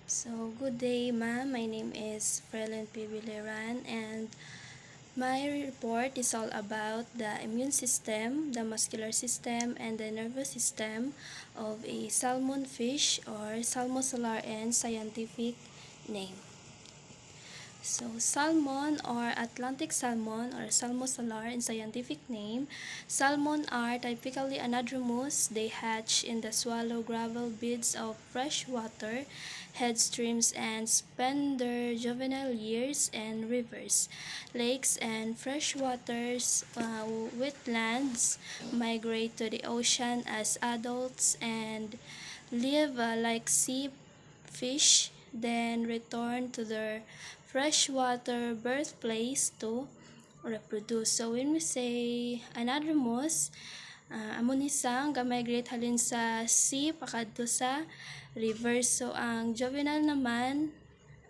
So, good day, ma'am. My name is Frelyn P. Biliran, and my report is all about the immune system, the muscular system, and the nervous system of a salmon fish, or Salmosalar in scientific name. So, salmon or Atlantic salmon or Salmosalar in scientific name, salmon are typically anadromous. They hatch in the shallow gravel beds of fresh water, head streams, and spend their juvenile years in rivers, lakes, and freshwaters. Wetlands migrate to the ocean as adults and live like sea fish, then return to their freshwater birthplace to reproduce. So when we say anadromous, amo ni sang ga-migrate halin sa sea pakadto sa river. So ang juvenile naman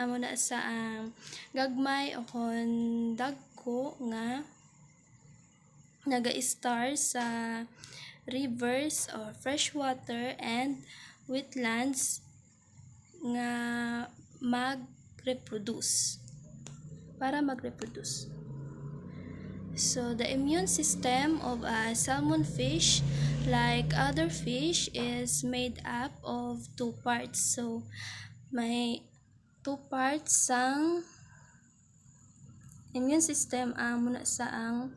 amo na sa ang gagmay o kon dagko nga naga-star sa rivers or freshwater and wetlands nga mag-reproduce. So the immune system of a salmon fish, like other fish, is made up of two parts. So may two parts sang immune system. Muna sa ang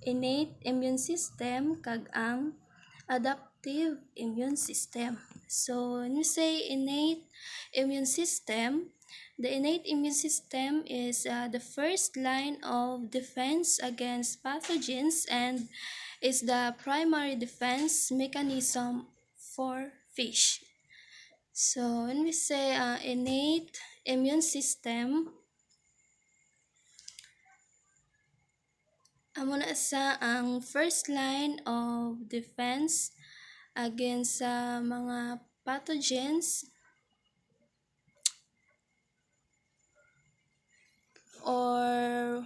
innate immune system kag ang adaptive immune system. So when you say innate immune system, the innate immune system is the first line of defense against pathogens and is the primary defense mechanism for fish. So when we say innate immune system, amo na sa ang first line of defense against sa mga pathogens or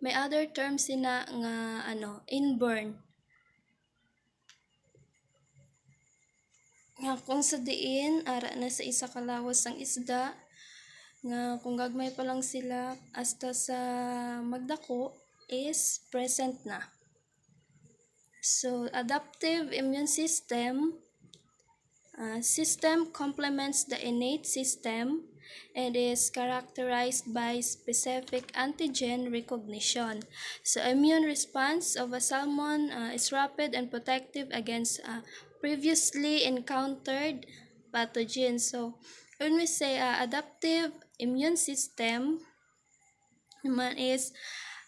may other terms sina nga inborn. Nga kung sa diin ara na sa isa ka lawas ang isda nga kung gagmay pa lang sila hasta sa magdako is present na. So adaptive immune system complements the innate system and is characterized by specific antigen recognition. So immune response of a salmon is rapid and protective against previously encountered pathogens. So when we say adaptive immune system naman is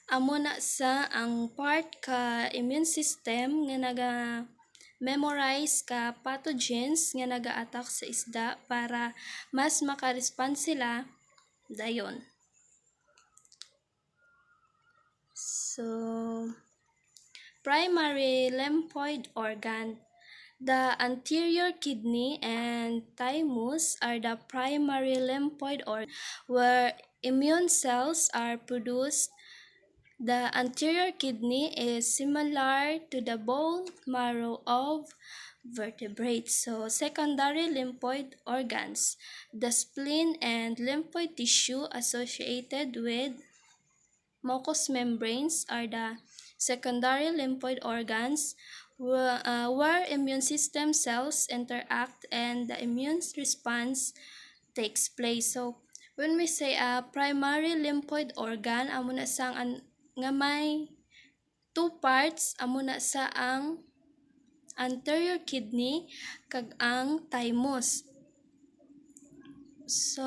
amo na sa ang part ka immune system nga memorize ka pathogens nga naga-attack sa isda para mas maka-respond sila dayon. So primary lymphoid organ. The anterior kidney and thymus are the primary lymphoid organ where immune cells are produced. The anterior kidney is similar to the bone marrow of vertebrates. So secondary lymphoid organs. The spleen and lymphoid tissue associated with mucous membranes are the secondary lymphoid organs where immune system cells interact and the immune response takes place. So when we say primary lymphoid organ, amo na sang nga may two parts, amo na sa ang anterior kidney kag ang thymus. So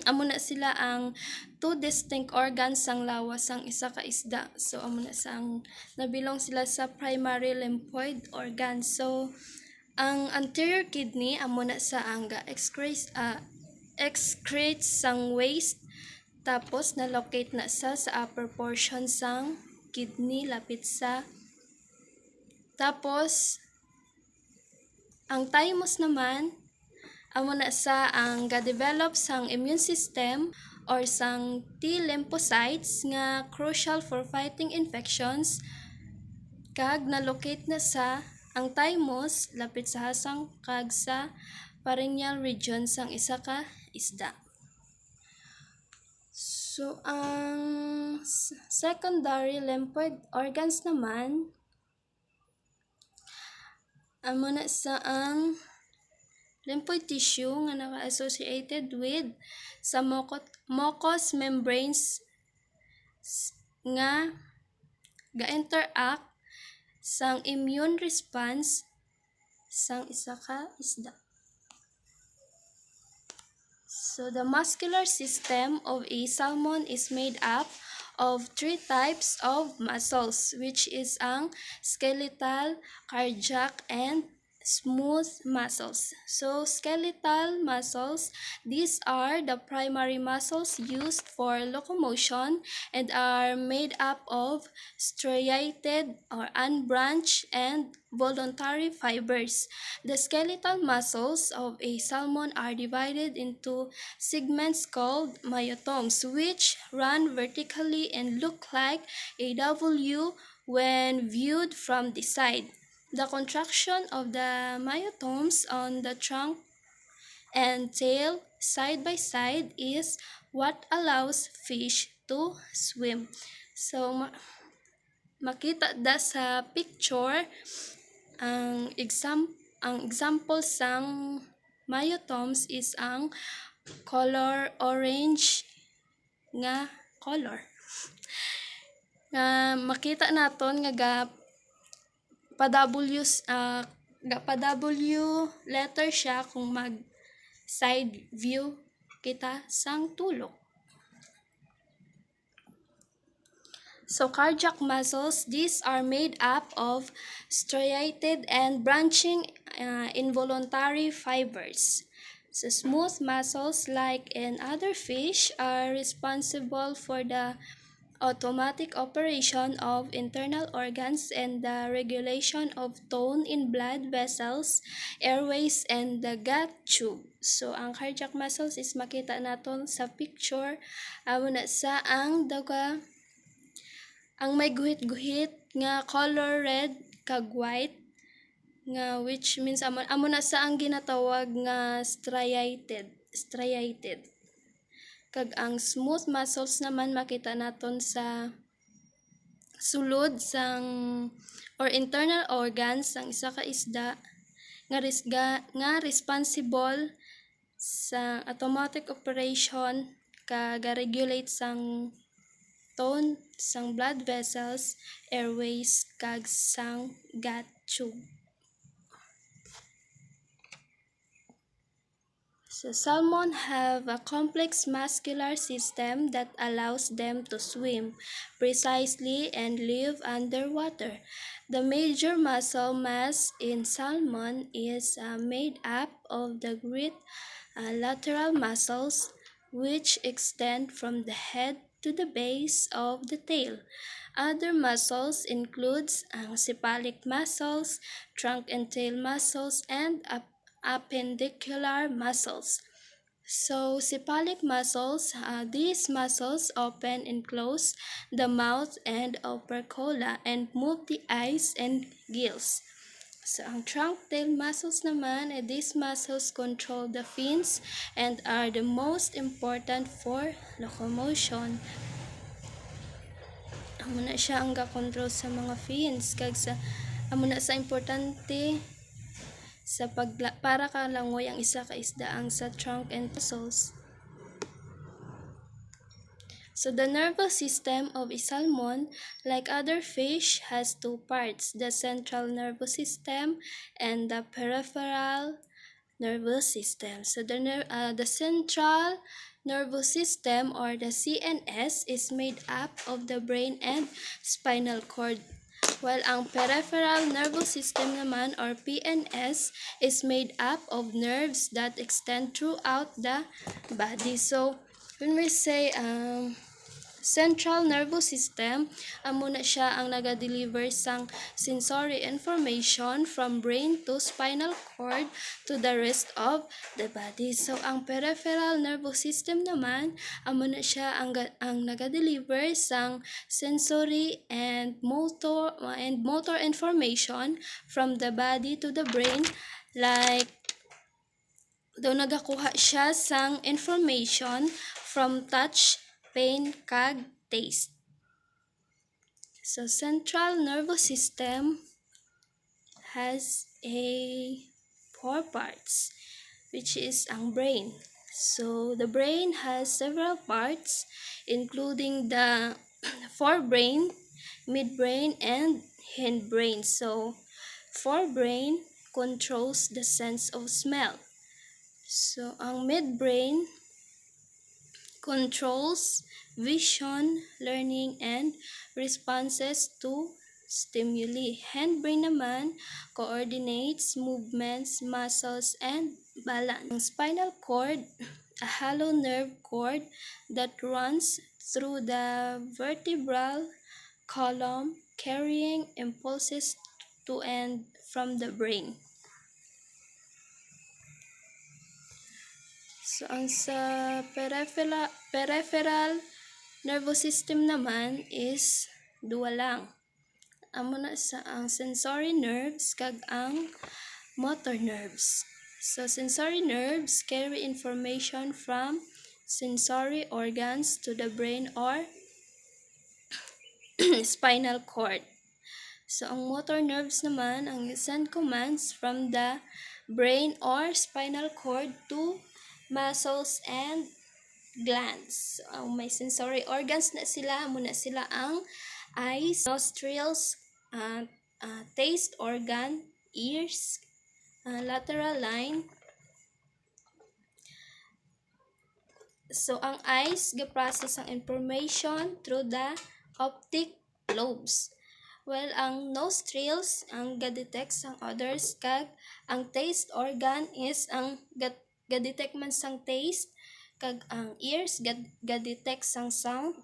amo na sila ang two distinct organs sang lawas sang isa ka isda. So amo na sang nabilong sila sa primary lymphoid organ. So ang anterior kidney amo na sa ang excrete sang waste, tapos na-locate na sa upper portion sang kidney lapit sa. Tapos ang thymus naman amo na sa ang ga-develop sang immune system or sang T lymphocytes nga crucial for fighting infections, kag na-locate na sa ang thymus lapit sa hasang kag sa perennial region sang isa ka isda. So, ang secondary lymphoid organs naman, amo na sa ang lymphoid tissue nga naka-associated with sa mucous membranes nga ga-interact sang immune response sang isa ka isda. So the muscular system of a salmon is made up of 3 types of muscles, which is ang skeletal, cardiac, and smooth muscles. So skeletal muscles, these are the primary muscles used for locomotion and are made up of striated or unbranched and voluntary fibers. The skeletal muscles of a salmon are divided into segments called myotomes, which run vertically and look like a W when viewed from the side. The contraction of the myotomes on the trunk and tail side by side is what allows fish to swim. So, makita da sa picture ang example sang myotomes is ang color orange nga color. Nga makita naton nga pa-W letter siya kung mag side view kita sang tulok. So cardiac muscles, these are made up of striated and branching involuntary fibers. So smooth muscles, like in other fish, are responsible for the automatic operation of internal organs and the regulation of tone in blood vessels, airways, and the gut tube. So, ang cardiac muscles is makita naton sa picture. Amo na sa ang daga, ang may guhit-guhit nga color red kag white, nga which means amo na sa ang ginatawag nga striated. Kag ang smooth muscles naman makita naton sa sulod sang or internal organs sang isa ka isda nga responsible sa automatic operation kag regulate sang tone sang blood vessels, airways, kag sang gut tube. So salmon have a complex muscular system that allows them to swim precisely and live underwater. The major muscle mass in salmon is made up of the great lateral muscles, which extend from the head to the base of the tail. Other muscles includes ang cephalic muscles, trunk and tail muscles, and appendicular muscles. So cephalic muscles, these muscles open and close the mouth and upper cola and move the eyes and gills. So ang trunk tail muscles naman, these muscles control the fins and are the most important for locomotion. Amo na siya ang ga-control sa mga fins kag sa amo na sa importante sa para kalangoy ang isa ka isda ang sa trunk and muscles. So the nervous system of a salmon, like other fish, has 2 parts: the central nervous system and the peripheral nervous system. So the central nervous system, or the CNS, is made up of the brain and spinal cord, while ang peripheral nervous system naman, or PNS, is made up of nerves that extend throughout the body. So when we say central nervous system, amo na siya ang naga-deliver sang sensory information from brain to spinal cord to the rest of the body. So ang peripheral nervous system naman, amo na siya ang naga-deliver sang sensory and motor information from the body to the brain, like daw nagakuha siya sang information from touch, pain, kag taste. So central nervous system has a 4 parts, which is ang brain. So the brain has several parts, including the forebrain, midbrain, and hindbrain. So forebrain controls the sense of smell. So ang midbrain controls vision, learning, and responses to stimuli. Hindbrain naman coordinates movements, muscles, and balance. Ang spinal cord, a hollow nerve cord that runs through the vertebral column, carrying impulses to and from the brain. So ang sa peripheral nervous system naman is duwa lang. Amo na sa ang sensory nerves kag ang motor nerves. So sensory nerves carry information from sensory organs to the brain or spinal cord. So ang motor nerves naman ang send commands from the brain or spinal cord to muscles and glands. So, ang may sensory organs na sila, muna sila ang eyes, nostrils, taste organ, ears, lateral line. So ang eyes ga-process ang information through the optic lobes. Well, ang nostrils ang ga-detect sang odors kag ang taste organ is ang ga-detect man sang taste, kag ang ears ga-detect sang sound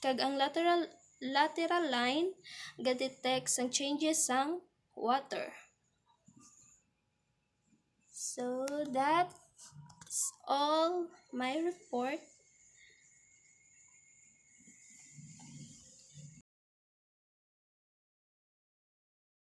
kag ang lateral line ga-detect sang changes sang water. So that's all my report.